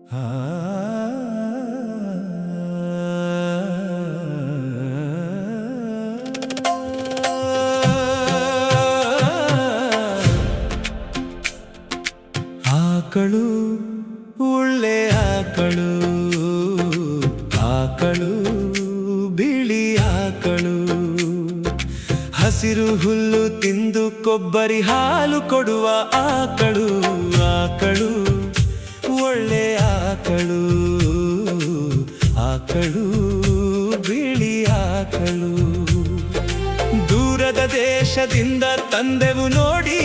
ಆಕಳು ಒಳ್ಳೆ ಆಕಳು, ಆಕಳು ಬಿಳಿ ಆಕಳು, ಹಸಿರು ಹುಲ್ಲು ತಿಂದು ಕೊಬ್ಬರಿ ಹಾಲು ಕೊಡುವ ಆಕಳು, ಆಕಳು ಒಳ್ಳೆ ಆಕಳು, ಆಕಳು ಬಿಳಿ ಆಕಳು. ದೂರದ ದೇಶದಿಂದ ತಂದೆವು ನೋಡಿ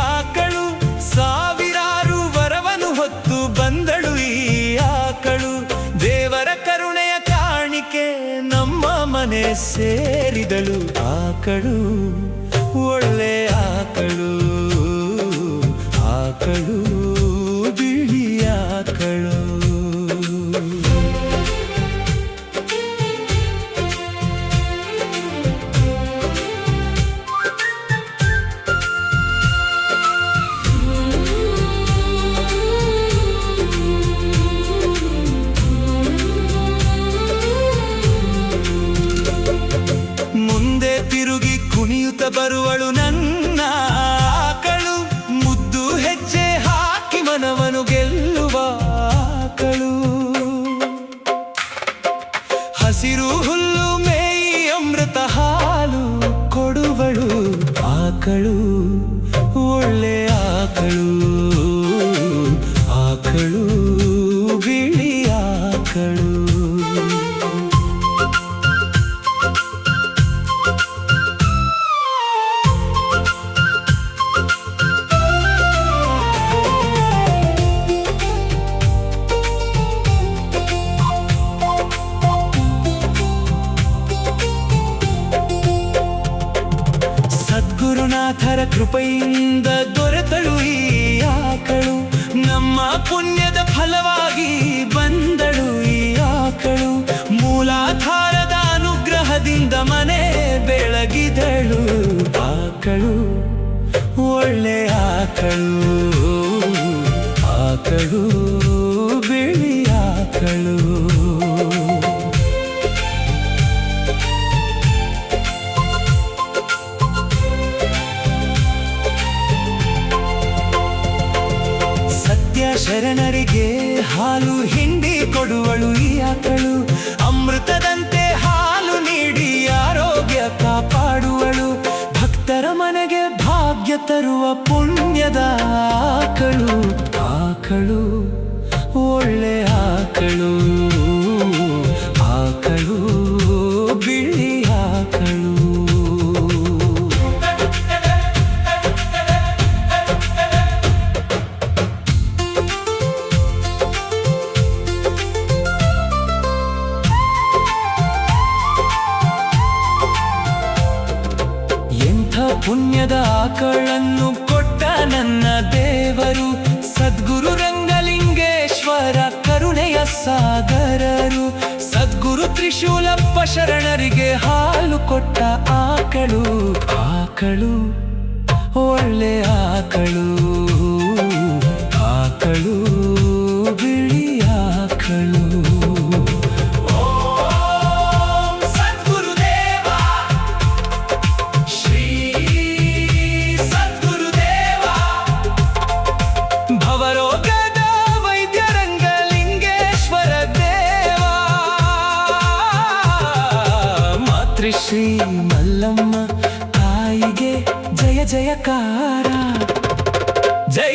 ಆಕಳು, ಸಾವಿರಾರು ವರವನ್ನು ಹೊತ್ತು ಬಂದಳು ಈ ಆಕಳು. ದೇವರ ಕರುಣೆಯ ಕಾಣಿಕೆ ನಮ್ಮ ಮನೆ ಸೇರಿದಳು. ಆಕಳು ಒಳ್ಳೆ ಆಕಳು, ಆಕಳು ಬಿಳಿ ಆಕಳು. ತಿರುಗಿ ಕುಣಿಯುತ್ತ ಬರುವಳು ನನ್ನ ಆಕಳು, ಮುದ್ದು ಹೆಜ್ಜೆ ಹಾಕಿ ಮನವನು ಗೆಲ್ಲುವ ಆಕಳು. ಹಸಿರು ಹುಲ್ಲು ಮೇಯಿ ಅಮೃತ ಹಾಲು ಕೊಡುವಳು ಆಕಳು, ಒಳ್ಳೆ ಆಕಳು, ಆಕಳು ಬಿಳಿ ಆಕಳು. ಗುರುನಾಥರ ಕೃಪೆಯಿಂದ ದೊರೆತಳು ಈ ಆಕಳು, ನಮ್ಮ ಪುಣ್ಯದ ಫಲವಾಗಿ ಬಂದಳು ಈ ಆಕಳು. ಮೂಲಾಧಾರದ ಅನುಗ್ರಹದಿಂದ ಮನೆ ಬೆಳಗಿದಳು ಆಕಳು, ಒಳ್ಳೆ ಆಕಳು, ಆಕಳು ಬಿಳಿ ಆಕಳು. ಶರಣರಿಗೆ ಹಾಲು ಹಿಂಡಿ ಕೊಡುವಳು ಈ ಆಕಳು, ಅಮೃತದಂತೆ ಹಾಲು ನೀಡಿ ಆರೋಗ್ಯ ಕಾಪಾಡುವಳು. ಭಕ್ತರ ಮನೆಗೆ ಭಾಗ್ಯ ತರುವ ಪುಣ್ಯದ ಆಕಳು, ಆಕಳು ಒಳ್ಳೆ ಆಕಳು, ಆಕಳು ಬಿಳಿ ಆಕಳು. ಪುಣ್ಯದ ಆಕಳನ್ನು ಕೊಟ್ಟ ನನ್ನ ದೇವರು, ಸದ್ಗುರು ರಂಗಲಿಂಗೇಶ್ವರ ಕರುಣೆಯ ಸಾಗರರು. ಸದ್ಗುರು ತ್ರಿಶೂಲಪ್ಪ ಶರಣರಿಗೆ ಹಾಲು ಕೊಟ್ಟ ಆಕಳು, ಆಕಳು ಒಳ್ಳೆ ಆಕಳು, ಆಕಳು ಬಿಳಿ ಆಕಳು. ಶ್ರೀ ಮಲ್ಲಮ್ಮ ತಾಯಿಗೆ ಜಯ ಜಯಕಾರ. ಜೈ